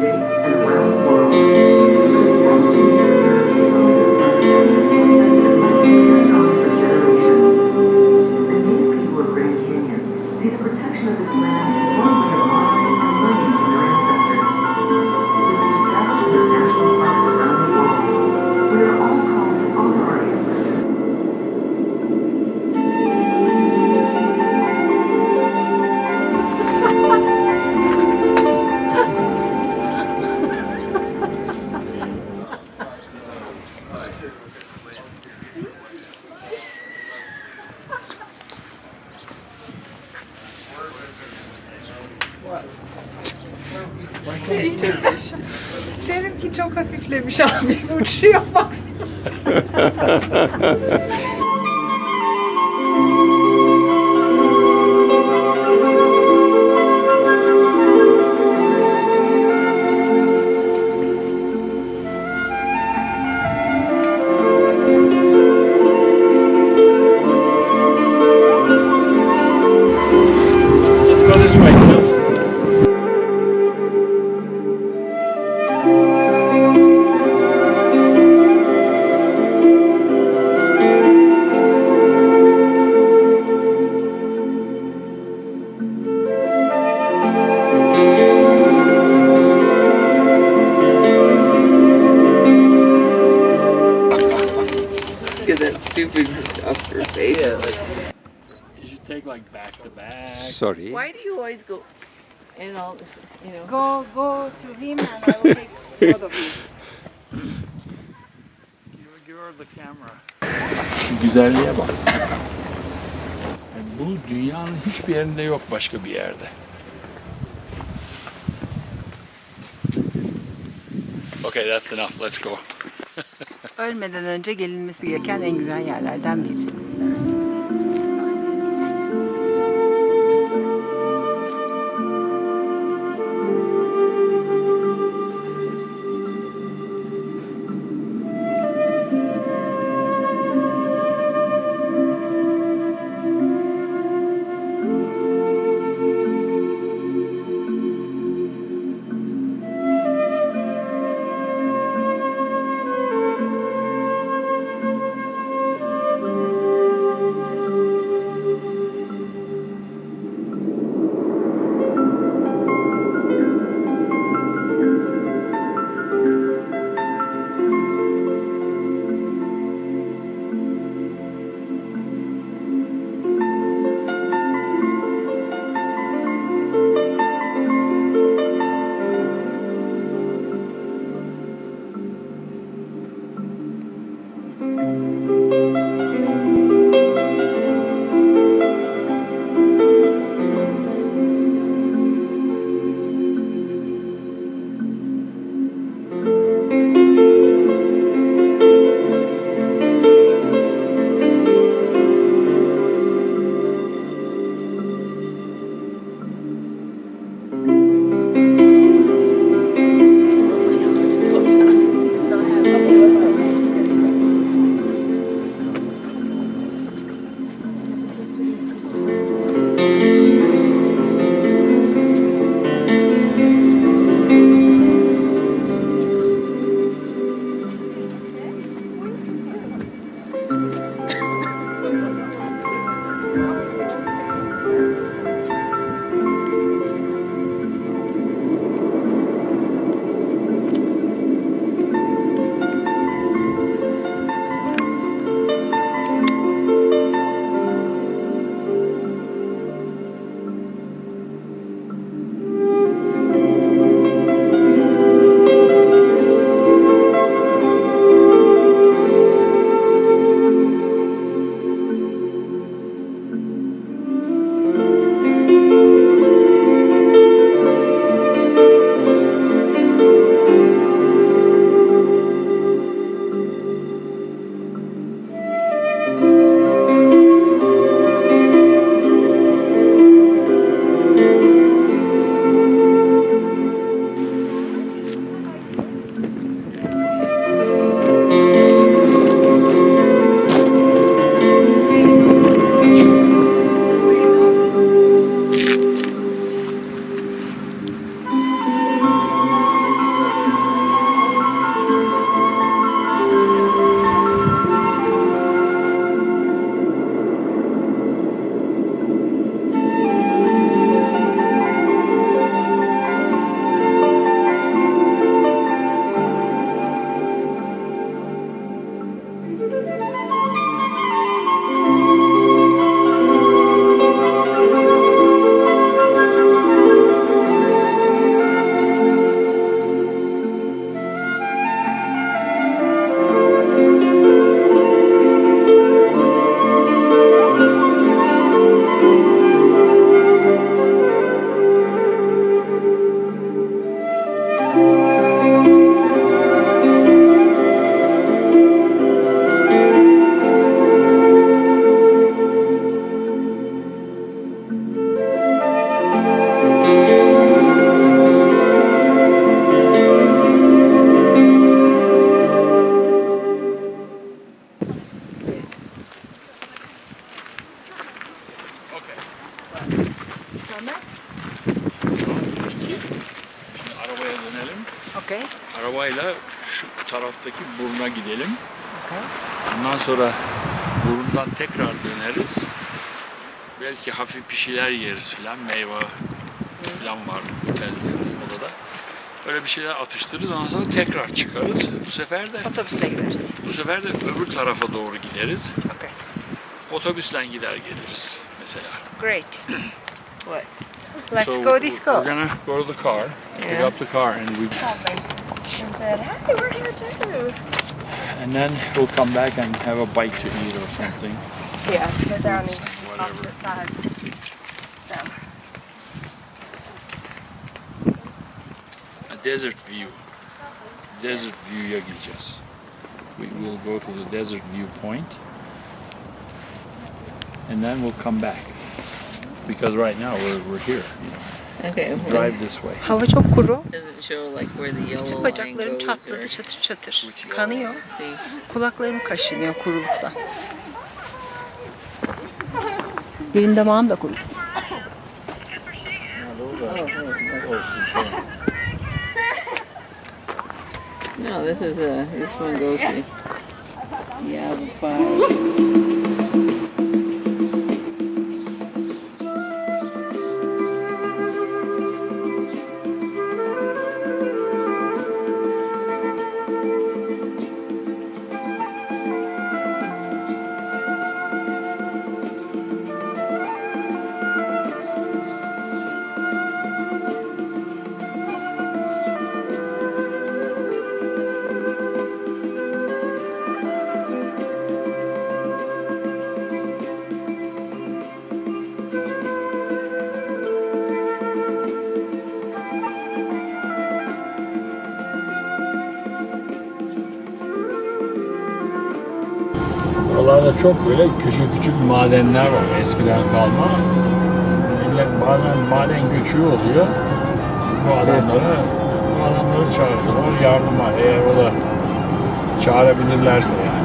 States and around the world. Because natural literature is only the first step in a process that must be carried on for generations. The Native people of Grand Canyon see the protection of this land as one way of honoring and learning from their ancestors. With the establishment of national parks around the world, we are all called to honor our ancestors. Benimki çok hafiflemiş abi. Uçuyor baksana. Let's go this way, Phil. Look at that stupid upper face. You should take like back to back. Sorry. Why do you always go and all this, you know? Go to him and I will take photo of you. Give her the camera. Şu güzelliğe bak. Yani bu dünyanın hiçbir yerinde yok, başka bir yerde. Okay, that's enough. Let's go. Ölmeden önce gelinmesi gereken en güzel yerlerden biri. Saat 12. Şimdi arabaya dönelim. Okay. Arabayla şu taraftaki buruna gidelim. Okay. Ondan sonra burundan tekrar döneriz. Belki hafif bir şeyler yeriz filan. Meyve filan var otelde, odada. Öyle bir şeyler atıştırırız. Ondan sonra tekrar çıkarız. Otobüsle gideriz. Bu sefer de öbür tarafa doğru gideriz. Okay. Otobüsle gider geliriz mesela. Great. What? Let's So go disco. We're gonna go to the car, pick Yeah. up the car, and And said, hey, we're here too. then we'll come back and have a bite to eat or something. Yeah, go down and Whatever. off the side. Down. A desert view. Desert view'ya gideceğiz. We will go to the desert view point, and then we'll come back. Because right now we're here, you know. Okay. Drive this way. Hava çok kuru. Does it show like where the yellow Tüm line bacaklarım goes? çatladı Or, çatır çatır. Which yellow? Kanıyor. see, Kulaklarım kaşınıyor kuruluktan. Dilim damağım da kuru. no, this one goes to, yeah, bye. Buralarda çok böyle küçük küçük madenler var eskiden kalma. Millet bazen maden göçüğü oluyor. Bu adamları çağırıyorlar yardıma eğer o da çağırabilirlerse yani.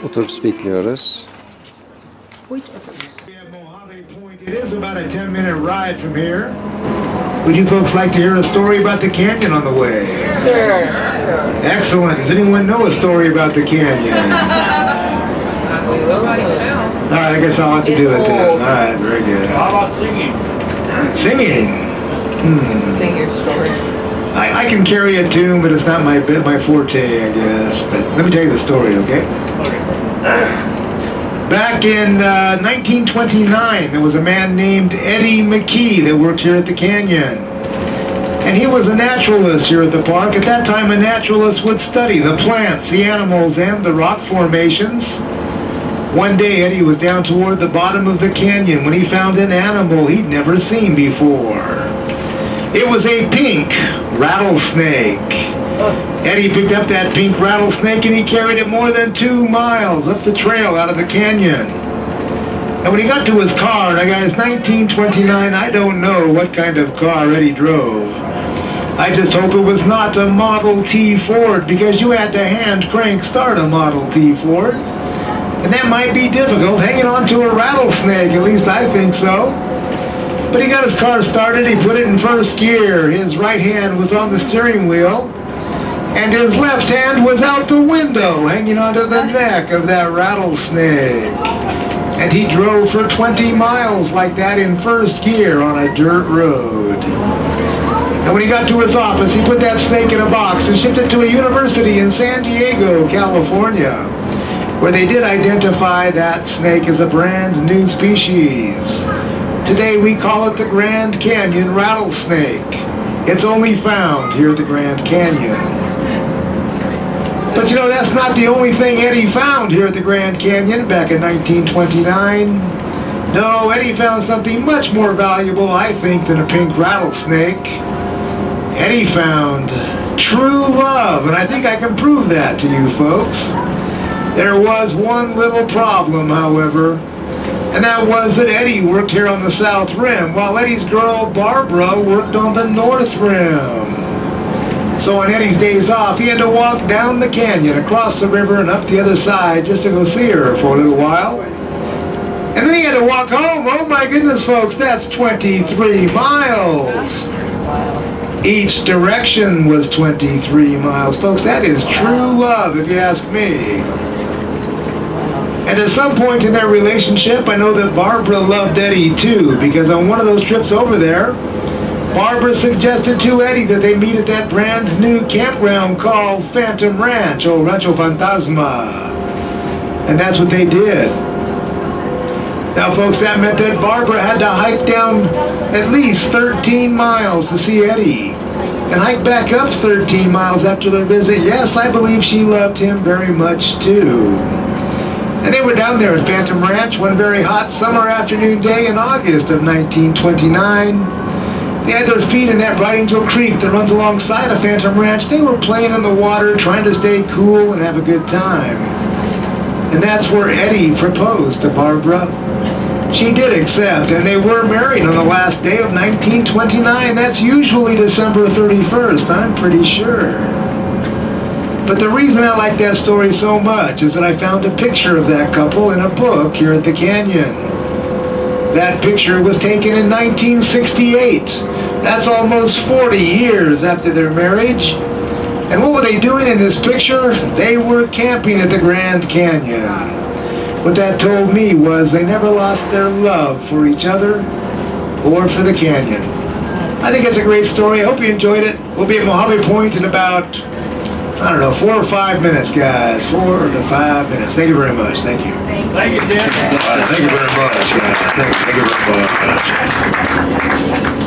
Otobüs bekliyoruz. It is about a 10-minute ride from here. Would you folks like to hear a story about the canyon on the way? Sure. Excellent. Does anyone know a story about the canyon? All right, I guess I'll have to do it then. All right, very good. How about singing? Singing. Sing your story. I can carry a tune, but it's not my forte, I guess. But let me tell you the story, okay? Okay. Back in 1929, there was a man named Eddie McKee that worked here at the canyon. And he was a naturalist here at the park. At that time, a naturalist would study the plants, the animals, and the rock formations. One day, Eddie was down toward the bottom of the canyon when he found an animal he'd never seen before. It was a pink rattlesnake. Eddie picked up that pink rattlesnake and he carried it more than 2 miles up the trail out of the canyon. And when he got to his car, now guys, 1929, I don't know what kind of car Eddie drove. I just hope it was not a Model T Ford, because you had to hand crank start a Model T Ford. And that might be difficult, hanging on to a rattlesnake, at least I think so. But he got his car started, he put it in first gear, his right hand was on the steering wheel, and his left hand was out the window, hanging onto the neck of that rattlesnake. And he drove for 20 miles like that in first gear on a dirt road. And when he got to his office, he put that snake in a box and shipped it to a university in San Diego, California, where they did identify that snake as a brand new species. Today we call it the Grand Canyon rattlesnake. It's only found here at the Grand Canyon. But you know, that's not the only thing Eddie found here at the Grand Canyon back in 1929. No, Eddie found something much more valuable, I think, than a pink rattlesnake. Eddie found true love, and I think I can prove that to you folks. There was one little problem, however, and that was that Eddie worked here on the South Rim, while Eddie's girl Barbara worked on the North Rim. So on Eddie's days off, he had to walk down the canyon, across the river, and up the other side just to go see her for a little while. And then he had to walk home. Oh my goodness, folks, that's 23 miles. Each direction was 23 miles. Folks, that is true love, if you ask me. And at some point in their relationship, I know that Barbara loved Eddie too, because on one of those trips over there, Barbara suggested to Eddie that they meet at that brand new campground called Phantom Ranch, or Rancho Fantasma. And that's what they did. Now folks, that meant that Barbara had to hike down at least 13 miles to see Eddie, and hike back up 13 miles after their visit. Yes, I believe she loved him very much too. And they were down there at Phantom Ranch one very hot summer afternoon day in August of 1929. They had their feet in that Bright Angel Creek that runs alongside of Phantom Ranch. They were playing in the water, trying to stay cool and have a good time. And that's where Eddie proposed to Barbara. She did accept, and they were married on the last day of 1929. That's usually December 31st, I'm pretty sure. But the reason I like that story so much is that I found a picture of that couple in a book here at the canyon. That picture was taken in 1968. That's almost 40 years after their marriage. And what were they doing in this picture? They were camping at the Grand Canyon. What that told me was they never lost their love for each other or for the canyon. I think it's a great story. I hope you enjoyed it. We'll be at Mojave Point in about, I don't know, 4 or 5 minutes, guys. 4 to 5 minutes. Thank you very much. Thank you. Thank you, Tim. Thank you very much, guys. Thank you very much.